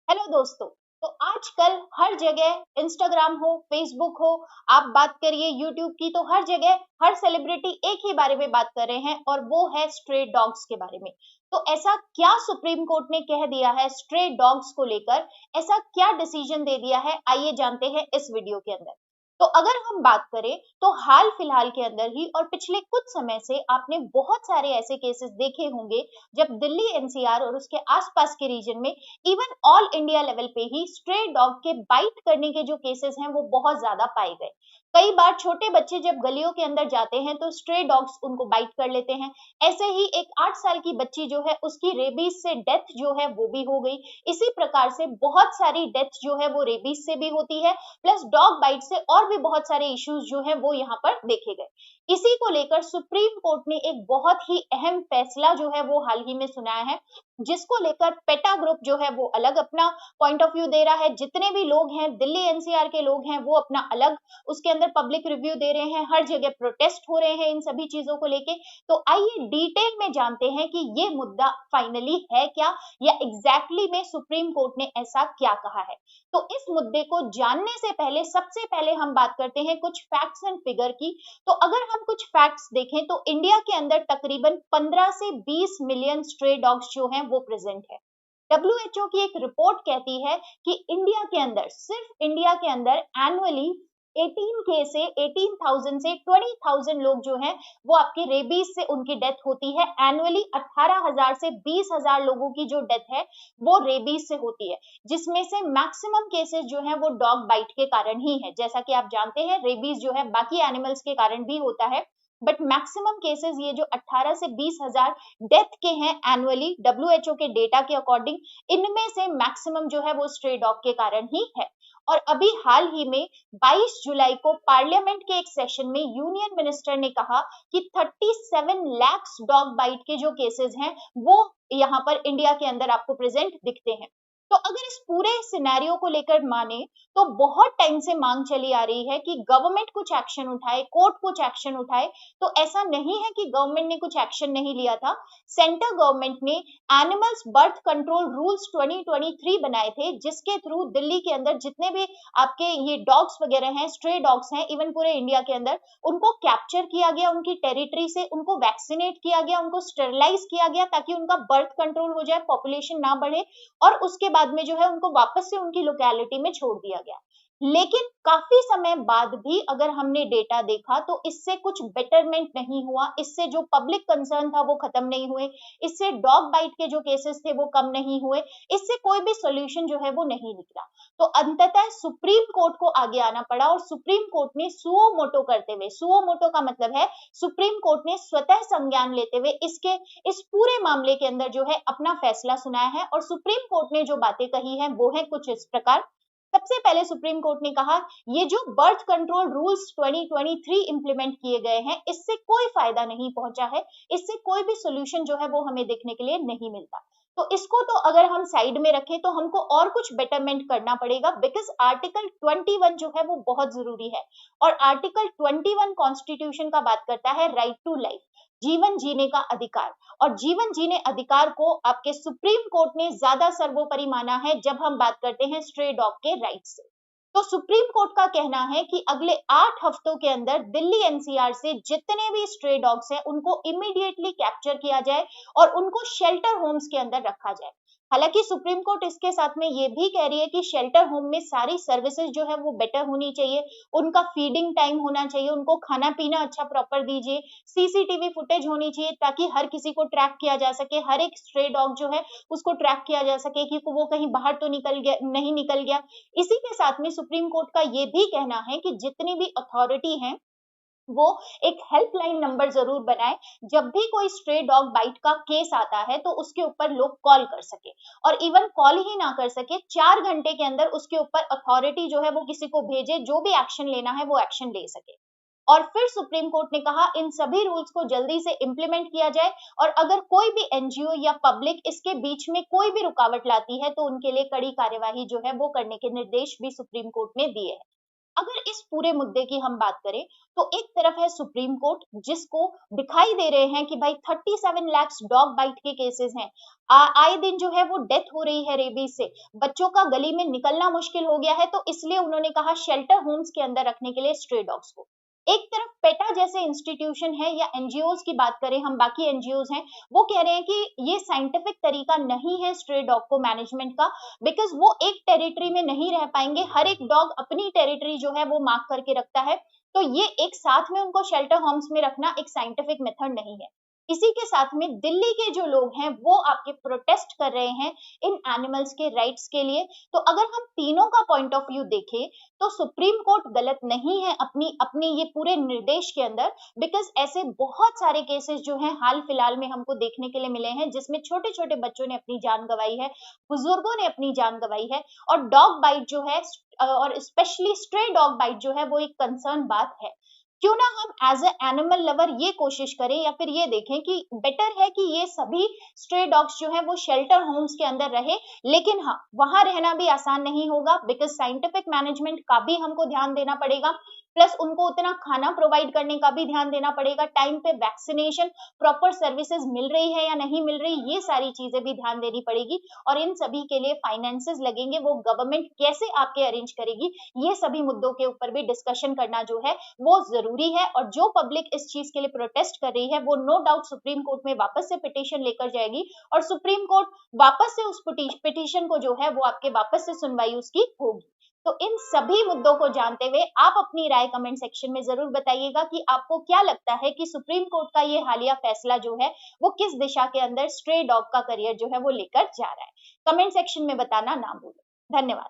Hello दोस्तों। तो आजकल हर जगह इंस्टाग्राम हो, फेसबुक हो, आप बात करिए यूट्यूब की, तो हर जगह हर सेलिब्रिटी एक ही बारे में बात कर रहे हैं और वो है स्ट्रे डॉग्स के बारे में। तो ऐसा क्या सुप्रीम कोर्ट ने कह दिया है स्ट्रे डॉग्स को लेकर, ऐसा क्या डिसीजन दे दिया है, आइए जानते हैं इस वीडियो के अंदर। तो अगर हम बात करें तो हाल फिलहाल के अंदर ही और पिछले कुछ समय से आपने बहुत सारे ऐसे केसेस देखे होंगे जब दिल्ली एनसीआर और उसके आसपास के रीजन में इवन ऑल इंडिया लेवल पे ही स्ट्रे डॉग के बाइट करने के जो केसेस हैं वो बहुत ज्यादा पाए गए। कई बार छोटे बच्चे जब गलियों के अंदर जाते हैं तो स्ट्रे डॉग्स उनको बाइट कर लेते हैं। ऐसे ही एक 8 साल की बच्ची जो है उसकी रेबीज से डेथ जो है वो भी हो गई। इसी प्रकार से बहुत सारी डेथ जो है वो रेबीज से भी होती है, प्लस डॉग बाइट से और भी बहुत सारे इश्यूज जो है वो यहाँ पर देखे गए। इसी को लेकर सुप्रीम कोर्ट ने एक बहुत ही अहम फैसला जो है वो हाल ही में सुनाया है, जिसको लेकर पेटा ग्रुप जो है वो अलग अपना पॉइंट ऑफ व्यू दे रहा है। जितने भी लोग हैं दिल्ली एनसीआर के लोग हैं वो अपना अलग उसके अंदर पब्लिक रिव्यू दे रहे हैं, हर जगह प्रोटेस्ट हो रहे हैं इन सभी चीजों को लेके। तो आइए डिटेल में जानते हैं कि ये मुद्दा फाइनली है क्या, या एग्जैक्टली में सुप्रीम कोर्ट ने ऐसा क्या कहा है। तो इस मुद्दे को जानने से पहले सबसे पहले हम बात करते हैं कुछ फैक्ट्स एंड फिगर की। तो अगर हम कुछ फैक्ट्स देखें तो इंडिया के अंदर तकरीबन 15 से 20 मिलियन स्ट्रे डॉग्स जो हैं वो प्रेजेंट है। डब्ल्यूएचओ की एक रिपोर्ट कहती है कि इंडिया के अंदर, सिर्फ इंडिया के अंदर एनुअली 18,000 से 20,000 लोग जो हैं वो आपके रेबीज से उनकी डेथ होती है। एनुअली 18,000 से 20,000 लोगों की जो डेथ है वो रेबीज से होती है, जिसमें से मैक्सिमम केसेस जो है वो डॉग बाइट के कारण ही है। जैसा कि आप जानते हैं रेबीज जो है बाकी एनिमल्स के कारण भी होता है, बट मैक्सिमम केसेस ये जो 18 से 20,000 डेथ के हैं एनुअली डब्ल्यूएचओ के डेटा के अकॉर्डिंग, इनमें से मैक्सिमम जो है वो स्ट्रे डॉग के कारण ही है। और अभी हाल ही में 22 जुलाई को पार्लियामेंट के एक सेशन में यूनियन मिनिस्टर ने कहा कि 37 लाख डॉग बाइट के जो केसेस हैं वो यहाँ पर इंडिया के अंदर आपको प्रेजेंट दिखते हैं। तो अगर इस पूरे सिनेरियो को लेकर माने तो बहुत टाइम से मांग चली आ रही है कि गवर्नमेंट कुछ एक्शन उठाए, कोर्ट कुछ एक्शन उठाए। तो ऐसा नहीं है कि गवर्नमेंट ने कुछ एक्शन नहीं लिया था। सेंट्रल गवर्नमेंट ने एनिमल्स बर्थ कंट्रोल रूल्स 2023 बनाए थे, जिसके थ्रू दिल्ली के अंदर जितने भी आपके ये डॉग्स वगैरह हैं, स्ट्रे डॉग्स हैं, इवन पूरे इंडिया के अंदर उनको कैप्चर किया गया, उनकी टेरिटरी से उनको वैक्सीनेट किया गया, उनको स्टेरिलाइज किया गया ताकि उनका बर्थ कंट्रोल हो जाए, पॉपुलेशन ना बढ़े, और उसके बाद में जो है उनको वापस से उनकी लोकेलिटी में छोड़ दिया गया। लेकिन काफी समय बाद भी अगर हमने डेटा देखा तो इससे कुछ बेटरमेंट नहीं हुआ, इससे जो पब्लिक कंसर्न था वो खत्म नहीं हुए, इससे डॉग बाइट के जो केसेस थे वो कम नहीं हुए, इससे कोई भी सॉल्यूशन जो है वो नहीं निकला। तो अंततः सुप्रीम कोर्ट को आगे आना पड़ा और सुप्रीम कोर्ट ने सुओ मोटो करते हुए, सुओ मोटो का मतलब है सुप्रीम कोर्ट ने स्वतः संज्ञान लेते हुए इस पूरे मामले के अंदर जो है अपना फैसला सुनाया है। और सुप्रीम कोर्ट ने जो बातें कही हैं वो है कुछ इस प्रकार। सबसे पहले सुप्रीम कोर्ट ने कहा ये जो बर्थ कंट्रोल रूल्स 2023 इंप्लीमेंट किए गए हैं इससे कोई फायदा नहीं पहुंचा है, इससे कोई भी सोल्यूशन जो है वो हमें देखने के लिए नहीं मिलता। तो इसको तो अगर हम साइड में रखें तो हमको और कुछ बेटरमेंट करना पड़ेगा, बिकॉज आर्टिकल 21 जो है वो बहुत जरूरी है। और आर्टिकल 21 कॉन्स्टिट्यूशन का बात करता है राइट टू लाइफ, जीवन जीने का अधिकार। और जीवन जीने अधिकार को आपके सुप्रीम कोर्ट ने ज्यादा सर्वोपरि माना है जब हम बात करते हैं स्ट्रे डॉग के राइट से। तो सुप्रीम कोर्ट का कहना है कि अगले 8 हफ्तों के अंदर दिल्ली एनसीआर से जितने भी स्ट्रे डॉग्स हैं उनको इमीडिएटली कैप्चर किया जाए और उनको शेल्टर होम्स के अंदर रखा जाए। हालांकि सुप्रीम कोर्ट इसके साथ में ये भी कह रही है कि शेल्टर होम में सारी सर्विसेज जो है वो बेटर होनी चाहिए, उनका फीडिंग टाइम होना चाहिए, उनको खाना पीना अच्छा प्रॉपर दीजिए, सीसीटीवी फुटेज होनी चाहिए ताकि हर किसी को ट्रैक किया जा सके, हर एक स्ट्रे डॉग जो है उसको ट्रैक किया जा सके कि वो कहीं बाहर तो निकल गया नहीं निकल गया। इसी के साथ में सुप्रीम कोर्ट का ये भी कहना है कि जितनी भी अथॉरिटी है वो एक हेल्पलाइन नंबर जरूर बनाए, जब भी कोई स्ट्रे डॉग बाइट का केस आता है तो उसके ऊपर लोग कॉल कर सके, और इवन कॉल ही ना कर सके 4 घंटे के अंदर उसके ऊपर अथॉरिटी जो है वो किसी को भेजे, जो भी एक्शन लेना है वो एक्शन ले सके। और फिर सुप्रीम कोर्ट ने कहा इन सभी रूल्स को जल्दी से इंप्लीमेंट किया जाए, और अगर कोई भी एनजीओ या पब्लिक इसके बीच में कोई भी रुकावट लाती है तो उनके लिए कड़ी कार्यवाही जो है वो करने के निर्देश भी सुप्रीम कोर्ट ने दिए हैं। अगर इस पूरे मुद्दे की हम बात करें तो एक तरफ है सुप्रीम कोर्ट, जिसको दिखाई दे रहे हैं कि भाई 37 लाख डॉग बाइट के केसेस हैं, आए दिन जो है वो डेथ हो रही है रेबीज से, बच्चों का गली में निकलना मुश्किल हो गया है, तो इसलिए उन्होंने कहा शेल्टर होम्स के अंदर रखने के लिए स्ट्रे डॉग्स को। एक तरफ पेटा जैसे इंस्टीट्यूशन है या एनजीओज की बात करें हम, बाकी एनजीओज हैं, वो कह रहे हैं कि ये साइंटिफिक तरीका नहीं है स्ट्रे डॉग को मैनेजमेंट का, बिकॉज वो एक टेरिटरी में नहीं रह पाएंगे, हर एक डॉग अपनी टेरिटरी जो है वो मार्क करके रखता है, तो ये एक साथ में उनको शेल्टर होम्स में रखना एक साइंटिफिक मेथड नहीं है। इसी के साथ में दिल्ली के जो लोग हैं वो आपके प्रोटेस्ट कर रहे हैं इन एनिमल्स के राइट्स के लिए। तो अगर हम तीनों का पॉइंट ऑफ व्यू देखें तो सुप्रीम कोर्ट गलत नहीं है अपनी अपनी ये पूरे निर्देश के अंदर, बिकॉज ऐसे बहुत सारे केसेस जो हैं हाल फिलहाल में हमको देखने के लिए मिले हैं जिसमें छोटे छोटे बच्चों ने अपनी जान गंवाई है, बुजुर्गों ने अपनी जान गंवाई है, और डॉग बाइट जो है और स्पेशली स्ट्रे डॉग बाइट जो है वो एक कंसर्न बात है। क्यों ना हम एज ए एनिमल लवर ये कोशिश करें या फिर ये देखें कि बेटर है कि ये सभी स्ट्रे डॉग्स जो है वो शेल्टर होम्स के अंदर रहे, लेकिन हाँ वहां रहना भी आसान नहीं होगा, बिकॉज साइंटिफिक मैनेजमेंट का भी हमको ध्यान देना पड़ेगा, प्लस उनको उतना खाना प्रोवाइड करने का भी ध्यान देना पड़ेगा, टाइम पे वैक्सीनेशन प्रॉपर सर्विसेज मिल रही है या नहीं मिल रही, ये सारी चीजें भी ध्यान देनी पड़ेगी, और इन सभी के लिए फाइनेंसेस लगेंगे, वो गवर्नमेंट कैसे आपके अरेंज करेगी, ये सभी मुद्दों के ऊपर भी डिस्कशन करना जो है वो जरूरी है। और जो पब्लिक इस चीज के लिए प्रोटेस्ट कर रही है वो नो डाउट सुप्रीम कोर्ट में वापस से पिटीशन लेकर जाएगी, और सुप्रीम कोर्ट वापस से उस पिटीशन को जो है वो आपके वापस से सुनवाई उसकी होगी। तो इन सभी मुद्दों को जानते हुए आप अपनी राय कमेंट सेक्शन में जरूर बताइएगा कि आपको क्या लगता है कि सुप्रीम कोर्ट का ये हालिया फैसला जो है वो किस दिशा के अंदर स्ट्रे डॉग का करियर जो है वो लेकर जा रहा है। कमेंट सेक्शन में बताना ना भूलें। धन्यवाद।